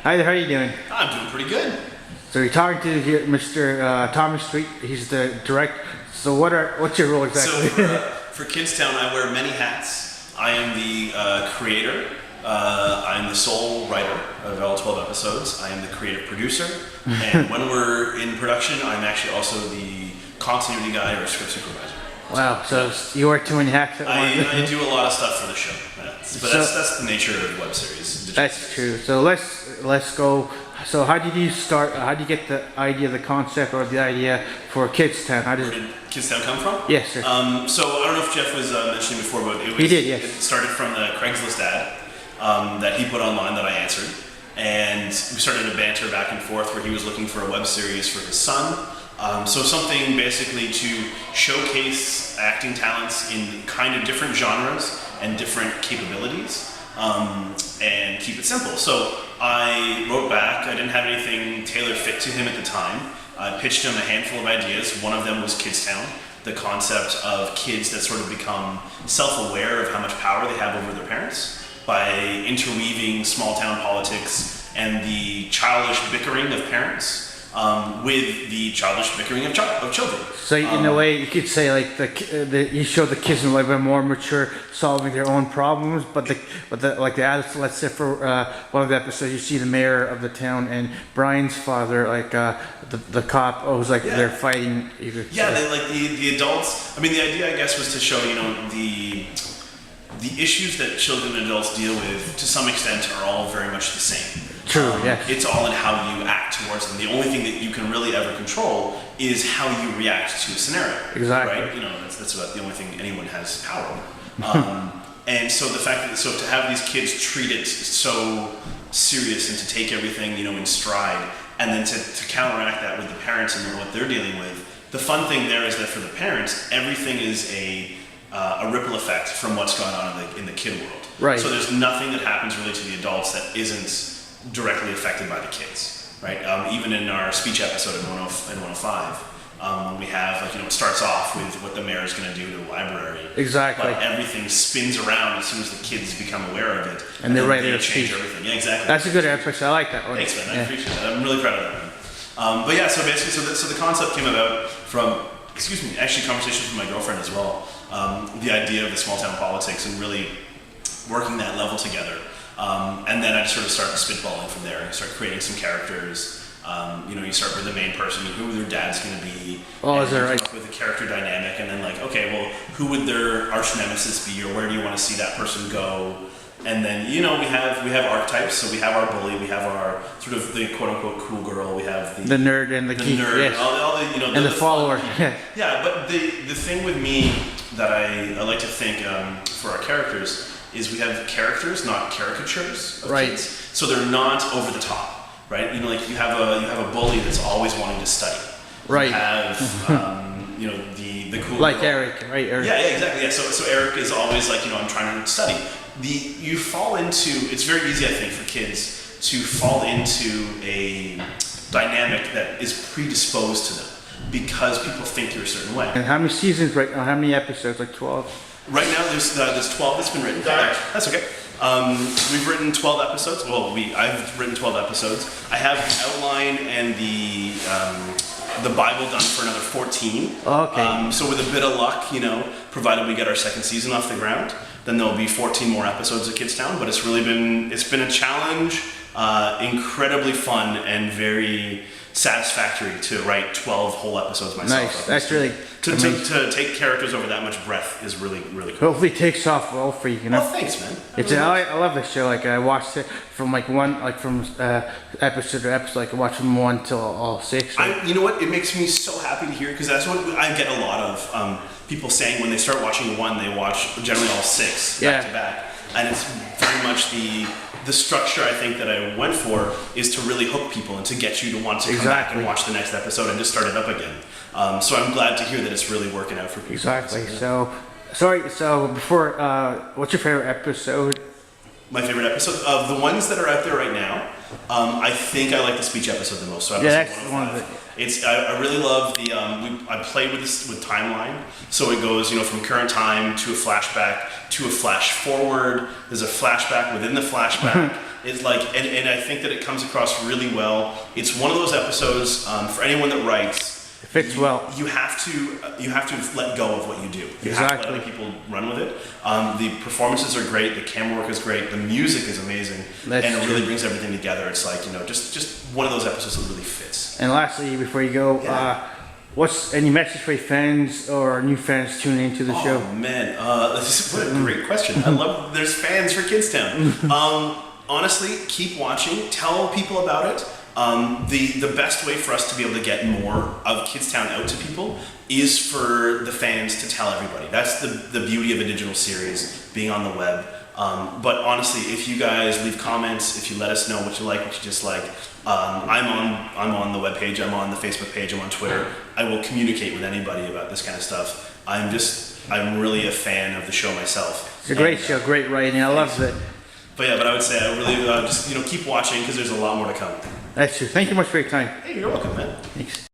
Hi, how are you doing? I'm doing pretty good. So you're talking to here, Mr. Tomas Street. He's the director. So what's your role exactly? So for Kidstown, I wear many hats. I am the creator. I'm the sole writer of all 12 episodes. I am the creative producer. And when we're in production, I'm actually also the continuity guy or script supervisor. Wow, so you wear too many hats at once. I do a lot of stuff for the show. But that's the nature of web series. That's true. So let's go. So how did you start? How did you get the idea, the concept, or the idea for Kidstown? Where did Kidstown come from? Yes, sir. So I don't know if Jeff was mentioning before, but he did. Yes. It started from the Craigslist ad that he put online that I answered, and we started a banter back and forth where he was looking for a web series for his son. So something basically to showcase acting talents in kind of different genres and different capabilities, and keep it simple. So I wrote back. I didn't have anything tailor fit to him at the time. I pitched him a handful of ideas. One of them was Kidstown, the concept of kids that sort of become self-aware of how much power they have over their parents by interweaving small-town politics and the childish bickering of parents with the childish bickering of children. So in a way, you could say like you show the kids in a little bit more mature, solving their own problems. But the adults, let's say for one of the episodes, you see the mayor of the town and Brian's father, like the cop, who's like they're fighting. The adults. I mean, the idea, I guess, was to show the issues that children and adults deal with to some extent are all very much the same. True, It's all in how you act towards them. The only thing that you can really ever control is how you react to a scenario. Exactly. Right? That's about the only thing anyone has power over. And so the fact that to have these kids treat it so serious and to take everything in stride, and then to counteract that with the parents and what they're dealing with. The fun thing there is that for the parents, everything is a ripple effect from what's going on in the kid world. Right. So there's nothing that happens really to the adults that isn't directly affected by the kids, right? Even in our speech episode in 105, we have it starts off with what the mayor is going to do to the library. Exactly. But everything spins around as soon as the kids become aware of it, and they're ready to change speak. everything. Yeah, exactly. That's a good episode. I like that one. Thanks, man. I appreciate that. I'm really proud of that one. But yeah, so basically, so the concept came about from actually conversations with my girlfriend as well. The idea of the small town politics and really working that level together. And then I just sort of start spitballing from there and start creating some characters. You start with the main person, who their dad's going to be. Oh, is that right? With a character dynamic, and then who would their arch nemesis be, or where do you want to see that person go? And then we have archetypes. So we have our bully, we have our sort of the quote unquote cool girl, we have the nerd and the geek, nerd, yes. all and the follower. Yeah, but the thing with me that I like to think for our characters is we have characters, not caricatures of kids. So they're not over the top, right? You have a bully that's always wanting to study. Right. You have the cool like girl. Eric, right? Eric. Yeah, exactly. Yeah. So Eric is always I'm trying to study. You fall into, it's very easy, I think, for kids to fall into a dynamic that is predisposed to them because people think you're a certain way. And how many seasons right now? How many episodes? Like 12? Right now, there's 12 that's been written. That's okay. We've written 12 episodes. Well, I've written 12 episodes. I have outline and the Bible done for another 14. Okay. So with a bit of luck, provided we get our second season off the ground, then there'll be 14 more episodes of Kidstown. But it's been a challenge, incredibly fun and very satisfactory to write 12 whole episodes myself. Nice. That's really to take characters over that much breath is really, really cool. Hopefully it takes off well for you, Well, thanks, man. I love this show. I watched it from episode to episode. I watched from 1 till all 6. You know what? It makes me so happy to hear because that's what I get a lot of people saying when they start watching 1, they watch generally all 6 back to back, and it's very much the structure I think that I went for is to really hook people and to get you to want to come back and watch the next episode and just start it up again. So I'm glad to hear that it's really working out for people. Exactly. So before, what's your favorite episode? My favorite episode of the ones that are out there right now. I think I like the speech episode the most. So Yeah, episode that's 105. one of I really love the I played with this with timeline, so it goes from current time to a flashback to a flash forward. There's a flashback within the flashback. It's like and I think that it comes across really well. It's one of those episodes for anyone that writes. It fits well. You have to let go of what you do. You have to let other people run with it. The performances are great. The camera work is great. The music is amazing, and it really brings everything together. It's like just one of those episodes that really fits. And lastly, before you go, what's any message for your fans or new fans tuning into the show? Oh man, what a great question. I love there's fans for Kidstown. Honestly, keep watching. Tell people about it. The best way for us to be able to get more of Kidstown out to people is for the fans to tell everybody. That's the beauty of a digital series, being on the web. But honestly, if you guys leave comments, if you let us know what you like, what you dislike, I'm on the webpage, I'm on the Facebook page, I'm on Twitter. I will communicate with anybody about this kind of stuff. I'm really a fan of the show myself. It's a great show, great writing. I love it. But I would say I really just keep watching because there's a lot more to come. That's true. Thank you much for your time. Hey, you're welcome, man. Thanks.